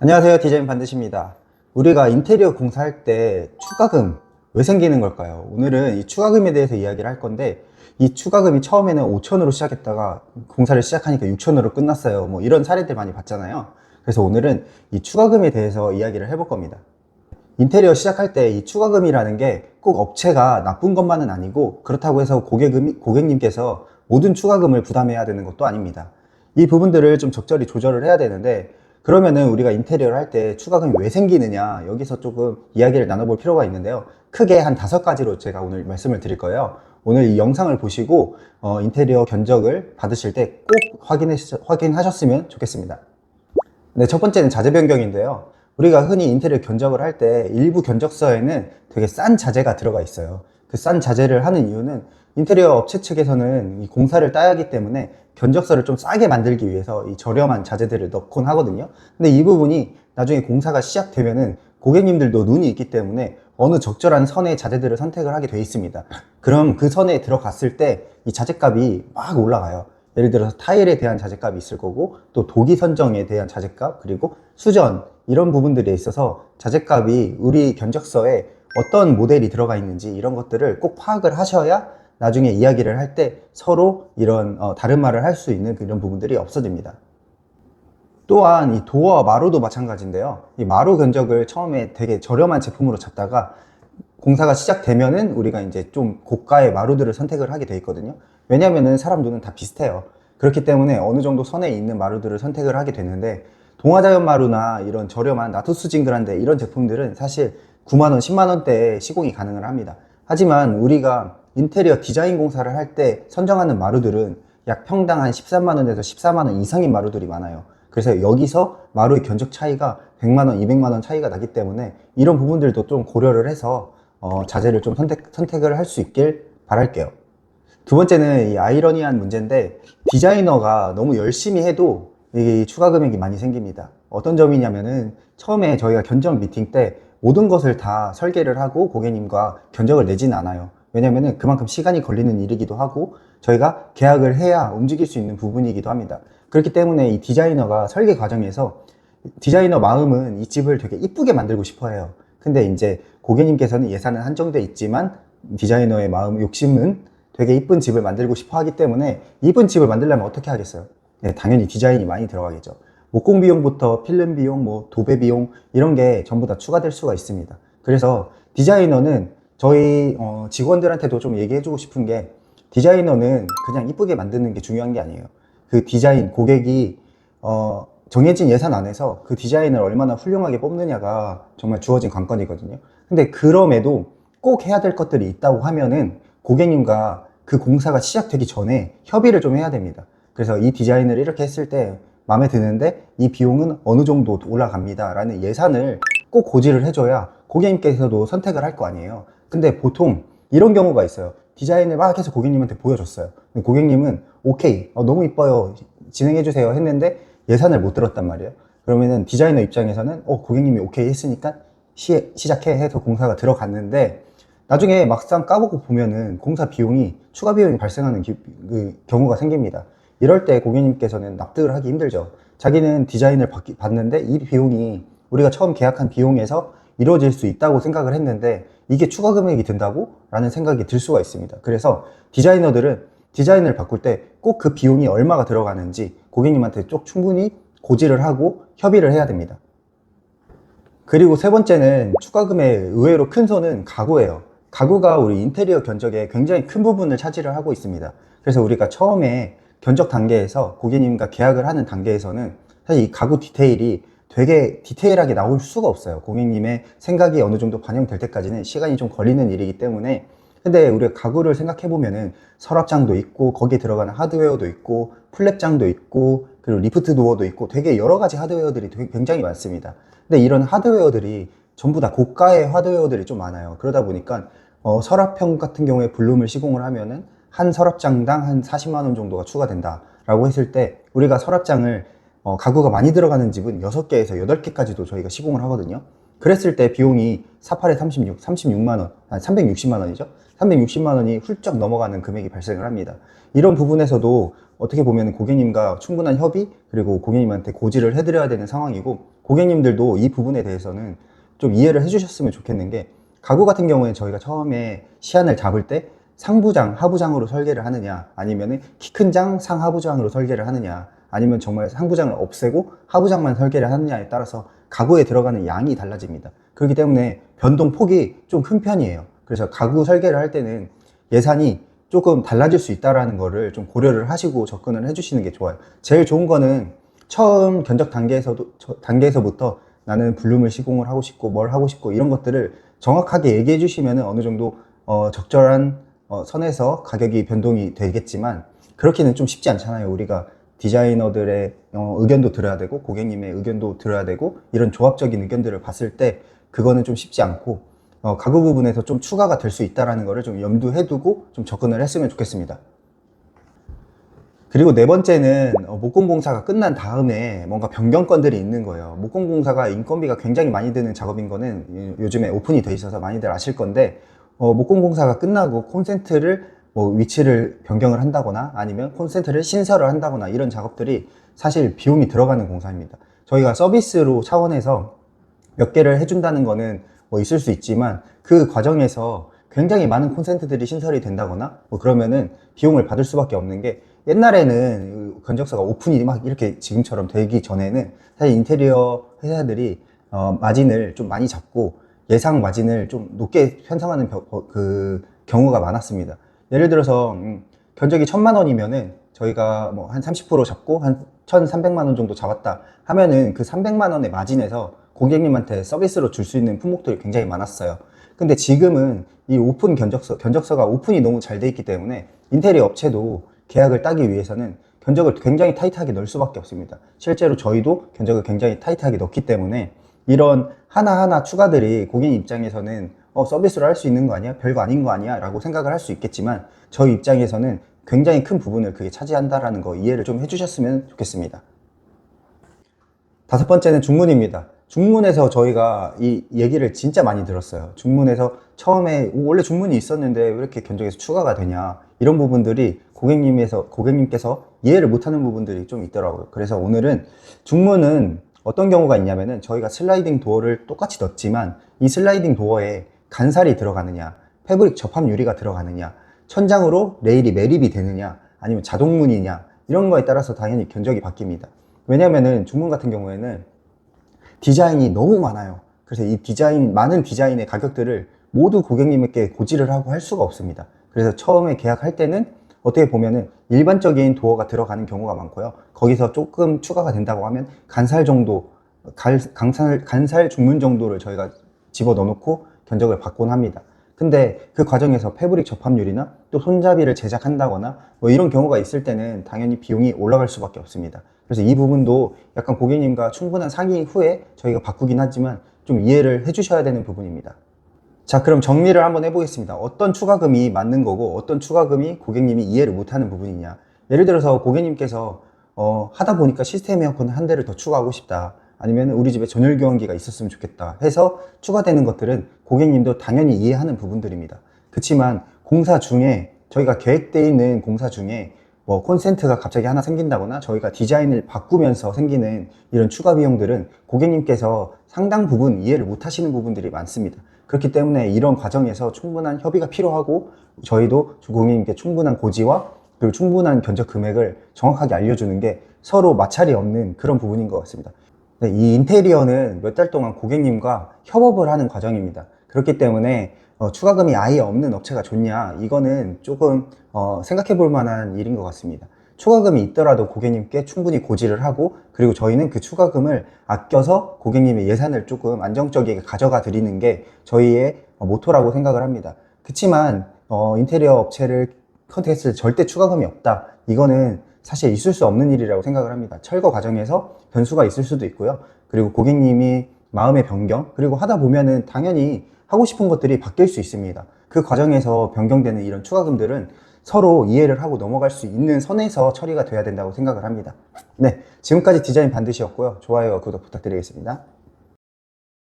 안녕하세요. 디자인 반드시입니다. 우리가 인테리어 공사할 때 추가금 왜 생기는 걸까요? 오늘은 이 추가금에 대해서 이야기를 할 건데, 이 추가금이 처음에는 5천으로 시작했다가 공사를 시작하니까 6천으로 끝났어요. 뭐 이런 사례들 많이 봤잖아요. 그래서 오늘은 이 추가금에 대해서 이야기를 해볼 겁니다. 인테리어 시작할 때 이 추가금이라는 게 꼭 업체가 나쁜 것만은 아니고, 그렇다고 해서 고객님께서 모든 추가금을 부담해야 되는 것도 아닙니다. 이 부분들을 좀 적절히 조절을 해야 되는데, 그러면은 우리가 인테리어를 할 때 추가금이 왜 생기느냐, 여기서 조금 이야기를 나눠볼 필요가 있는데요. 크게 한 5가지로 제가 오늘 말씀을 드릴 거예요. 오늘 이 영상을 보시고 인테리어 견적을 받으실 때 꼭 확인하셨으면 좋겠습니다. 네, 첫 번째는 자재 변경인데요. 우리가 흔히 인테리어 견적을 할 때 일부 견적서에는 되게 싼 자재가 들어가 있어요. 그 싼 자재를 하는 이유는 인테리어 업체 측에서는 이 공사를 따야 하기 때문에 견적서를 좀 싸게 만들기 위해서 이 저렴한 자재들을 넣곤 하거든요. 근데 이 부분이 나중에 공사가 시작되면은 고객님들도 눈이 있기 때문에 어느 적절한 선의 자재들을 선택을 하게 돼 있습니다. 그럼 그 선에 들어갔을 때 이 자재값이 막 올라가요. 예를 들어서 타일에 대한 자재값이 있을 거고, 또 도기 선정에 대한 자재값, 그리고 수전, 이런 부분들에 있어서 자재값이 우리 견적서에 어떤 모델이 들어가 있는지 이런 것들을 꼭 파악을 하셔야 나중에 이야기를 할 때 서로 이런 다른 말을 할 수 있는 그런 부분들이 없어집니다. 또한 이 도어와 마루도 마찬가지인데요. 이 마루 견적을 처음에 되게 저렴한 제품으로 잡다가 공사가 시작되면은 우리가 이제 좀 고가의 마루들을 선택을 하게 돼 있거든요. 왜냐면은 사람 눈은 다 비슷해요. 그렇기 때문에 어느 정도 선에 있는 마루들을 선택을 하게 되는데, 동아자연 마루나 이런 저렴한 나투스 징그란데 이런 제품들은 사실 9만원, 10만원대에 시공이 가능을 합니다. 하지만 우리가 인테리어 디자인 공사를 할 때 선정하는 마루들은 약 평당 한 13만원에서 14만원 이상인 마루들이 많아요. 그래서 여기서 마루의 견적 차이가 100만원, 200만원 차이가 나기 때문에 이런 부분들도 좀 고려를 해서 자재를 좀 선택을 할 수 있길 바랄게요. 두 번째는 이 아이러니한 문제인데, 디자이너가 너무 열심히 해도 이 추가 금액이 많이 생깁니다. 어떤 점이냐면은, 처음에 저희가 견적 미팅 때 모든 것을 다 설계를 하고 고객님과 견적을 내지는 않아요. 왜냐면은 그만큼 시간이 걸리는 일이기도 하고, 저희가 계약을 해야 움직일 수 있는 부분이기도 합니다. 그렇기 때문에 이 디자이너가 설계 과정에서, 디자이너 마음은 이 집을 되게 이쁘게 만들고 싶어 해요. 근데 이제 고객님께서는 예산은 한정돼 있지만 디자이너의 마음, 욕심은 되게 이쁜 집을 만들고 싶어 하기 때문에, 이쁜 집을 만들려면 어떻게 하겠어요? 네, 당연히 디자인이 많이 들어가겠죠. 목공 비용부터 필름 비용, 뭐 도배 비용, 이런 게 전부 다 추가될 수가 있습니다. 그래서 디자이너는 저희 직원들한테도 좀 얘기해주고 싶은 게, 디자이너는 그냥 이쁘게 만드는 게 중요한 게 아니에요. 그 디자인, 고객이 정해진 예산 안에서 그 디자인을 얼마나 훌륭하게 뽑느냐가 정말 주어진 관건이거든요. 근데 그럼에도 꼭 해야 될 것들이 있다고 하면은 고객님과 그 공사가 시작되기 전에 협의를 좀 해야 됩니다. 그래서 이 디자인을 이렇게 했을 때 마음에 드는데 이 비용은 어느 정도 올라갑니다 라는 예산을 꼭 고지를 해줘야 고객님께서도 선택을 할 거 아니에요. 근데 보통 이런 경우가 있어요. 디자인을 막 해서 고객님한테 보여줬어요. 근데 고객님은 오케이, 너무 이뻐요, 진행해주세요 했는데 예산을 못 들었단 말이에요. 그러면은 디자이너 입장에서는 고객님이 오케이 했으니까 시작해 해서 공사가 들어갔는데, 나중에 막상 까보고 보면은 공사 비용이, 추가 비용이 발생하는 그 경우가 생깁니다. 이럴 때 고객님께서는 납득을 하기 힘들죠. 자기는 디자인을 받는데 이 비용이 우리가 처음 계약한 비용에서 이루어질 수 있다고 생각을 했는데 이게 추가 금액이 든다고? 라는 생각이 들 수가 있습니다. 그래서 디자이너들은 디자인을 바꿀 때 꼭 그 비용이 얼마가 들어가는지 고객님한테 쭉 충분히 고지를 하고 협의를 해야 됩니다. 그리고 세 번째는 추가금의 의외로 큰 손은 가구예요. 가구가 우리 인테리어 견적에 굉장히 큰 부분을 차지를 하고 있습니다. 그래서 우리가 처음에 견적 단계에서 고객님과 계약을 하는 단계에서는 사실 이 가구 디테일이 되게 디테일하게 나올 수가 없어요. 고객님의 생각이 어느 정도 반영될 때까지는 시간이 좀 걸리는 일이기 때문에. 근데 우리가 가구를 생각해 보면은 서랍장도 있고 거기에 들어가는 하드웨어도 있고 플랩장도 있고 그리고 리프트 도어도 있고 되게 여러 가지 하드웨어들이 굉장히 많습니다. 근데 이런 하드웨어들이 전부 다 고가의 하드웨어들이 좀 많아요. 그러다 보니까 서랍형 같은 경우에 블룸을 시공을 하면은 한 서랍장당 한 40만 원 정도가 추가된다 라고 했을 때, 우리가 서랍장을 가구가 많이 들어가는 집은 6개에서 8개까지도 저희가 시공을 하거든요. 그랬을 때 비용이 48에 36만 원, 아니 360만 원이죠. 360만 원이 훌쩍 넘어가는 금액이 발생을 합니다. 이런 부분에서도 어떻게 보면 고객님과 충분한 협의 그리고 고객님한테 고지를 해드려야 되는 상황이고, 고객님들도 이 부분에 대해서는 좀 이해를 해주셨으면 좋겠는 게, 가구 같은 경우에 저희가 처음에 시안을 잡을 때 상부장, 하부장으로 설계를 하느냐, 아니면 키 큰 장, 상하부장으로 설계를 하느냐, 아니면 정말 상부장을 없애고 하부장만 설계를 하느냐에 따라서 가구에 들어가는 양이 달라집니다. 그렇기 때문에 변동폭이 좀 큰 편이에요. 그래서 가구 설계를 할 때는 예산이 조금 달라질 수 있다는 거를 좀 고려를 하시고 접근을 해주시는 게 좋아요. 제일 좋은 거는 처음 견적 단계에서부터 나는 블룸을 시공을 하고 싶고 뭘 하고 싶고 이런 것들을 정확하게 얘기해 주시면 어느 정도 적절한 선에서 가격이 변동이 되겠지만, 그렇게는 좀 쉽지 않잖아요. 우리가 디자이너들의 의견도 들어야 되고 고객님의 의견도 들어야 되고, 이런 조합적인 의견들을 봤을 때 그거는 좀 쉽지 않고, 가구 부분에서 좀 추가가 될 수 있다는 거를 좀 염두해 두고 좀 접근을 했으면 좋겠습니다. 그리고 네 번째는 목공공사가 끝난 다음에 뭔가 변경건들이 있는 거예요. 목공공사가 인건비가 굉장히 많이 드는 작업인 거는 요즘에 오픈이 돼 있어서 많이들 아실 건데, 목공공사가 끝나고 콘센트를 위치를 변경을 한다거나 아니면 콘센트를 신설을 한다거나 이런 작업들이 사실 비용이 들어가는 공사입니다. 저희가 서비스로 차원에서 몇 개를 해준다는 거는 있을 수 있지만, 그 과정에서 굉장히 많은 콘센트들이 신설이 된다거나 그러면은 비용을 받을 수밖에 없는 게, 옛날에는 견적서가 오픈이 막 이렇게 지금처럼 되기 전에는 사실 인테리어 회사들이 마진을 좀 많이 잡고 예상 마진을 좀 높게 편성하는 그 경우가 많았습니다. 예를 들어서 견적이 1,000만 원이면은 저희가 뭐 한 30% 잡고 한 1,300만 원 정도 잡았다 하면은 그 300만 원의 마진에서 고객님한테 서비스로 줄 수 있는 품목들이 굉장히 많았어요. 근데 지금은 이 오픈 견적서가 오픈이 너무 잘 돼 있기 때문에 인테리어 업체도 계약을 따기 위해서는 견적을 굉장히 타이트하게 넣을 수밖에 없습니다. 실제로 저희도 견적을 굉장히 타이트하게 넣기 때문에 이런 하나하나 추가들이 고객님 입장에서는 서비스로 할 수 있는 거 아니야? 별거 아닌 거 아니야? 라고 생각을 할 수 있겠지만, 저희 입장에서는 굉장히 큰 부분을 그게 차지한다라는 거 이해를 좀 해주셨으면 좋겠습니다. 다섯 번째는 중문입니다. 중문에서 저희가 이 얘기를 진짜 많이 들었어요. 중문에서 처음에 원래 중문이 있었는데 왜 이렇게 견적에서 추가가 되냐, 이런 부분들이 고객님께서 이해를 못하는 부분들이 좀 있더라고요. 그래서 오늘은 중문은 어떤 경우가 있냐면은, 저희가 슬라이딩 도어를 똑같이 넣었지만 이 슬라이딩 도어에 간살이 들어가느냐, 패브릭 접합 유리가 들어가느냐, 천장으로 레일이 매립이 되느냐, 아니면 자동문이냐, 이런 거에 따라서 당연히 견적이 바뀝니다. 왜냐면은 중문 같은 경우에는 디자인이 너무 많아요. 그래서 이 많은 디자인의 가격들을 모두 고객님께 고지를 하고 할 수가 없습니다. 그래서 처음에 계약할 때는 어떻게 보면은 일반적인 도어가 들어가는 경우가 많고요. 거기서 조금 추가가 된다고 하면 간살 정도, 간살 중문 정도를 저희가 집어 넣어놓고 견적을 받곤 합니다. 근데 그 과정에서 패브릭 접합률이나 또 손잡이를 제작한다거나 이런 경우가 있을 때는 당연히 비용이 올라갈 수밖에 없습니다. 그래서 이 부분도 약간 고객님과 충분한 상의 후에 저희가 바꾸긴 하지만 좀 이해를 해주셔야 되는 부분입니다. 자, 그럼 정리를 한번 해보겠습니다. 어떤 추가금이 맞는 거고 어떤 추가금이 고객님이 이해를 못하는 부분이냐. 예를 들어서 고객님께서 하다 보니까 시스템 에어컨 한 대를 더 추가하고 싶다, 아니면 우리 집에 전열 교환기가 있었으면 좋겠다 해서 추가되는 것들은 고객님도 당연히 이해하는 부분들입니다. 그렇지만 공사 중에, 저희가 계획되어 있는 공사 중에 콘센트가 갑자기 하나 생긴다거나 저희가 디자인을 바꾸면서 생기는 이런 추가 비용들은 고객님께서 상당 부분 이해를 못 하시는 부분들이 많습니다. 그렇기 때문에 이런 과정에서 충분한 협의가 필요하고, 저희도 고객님께 충분한 고지와 그리고 충분한 견적 금액을 정확하게 알려주는 게 서로 마찰이 없는 그런 부분인 것 같습니다. 이 인테리어는 몇 달 동안 고객님과 협업을 하는 과정입니다. 그렇기 때문에 추가금이 아예 없는 업체가 좋냐, 이거는 조금 생각해 볼 만한 일인 것 같습니다. 추가금이 있더라도 고객님께 충분히 고지를 하고, 그리고 저희는 그 추가금을 아껴서 고객님의 예산을 조금 안정적이게 가져가 드리는 게 저희의 모토라고 생각을 합니다. 그렇지만 인테리어 업체를 컨택했을 때 절대 추가금이 없다, 이거는 사실 있을 수 없는 일이라고 생각을 합니다. 철거 과정에서 변수가 있을 수도 있고요. 그리고 고객님이 마음의 변경, 그리고 하다 보면은 당연히 하고 싶은 것들이 바뀔 수 있습니다. 그 과정에서 변경되는 이런 추가금들은 서로 이해를 하고 넘어갈 수 있는 선에서 처리가 돼야 된다고 생각을 합니다. 네, 지금까지 디자인 반드시였고요. 좋아요와 구독 부탁드리겠습니다.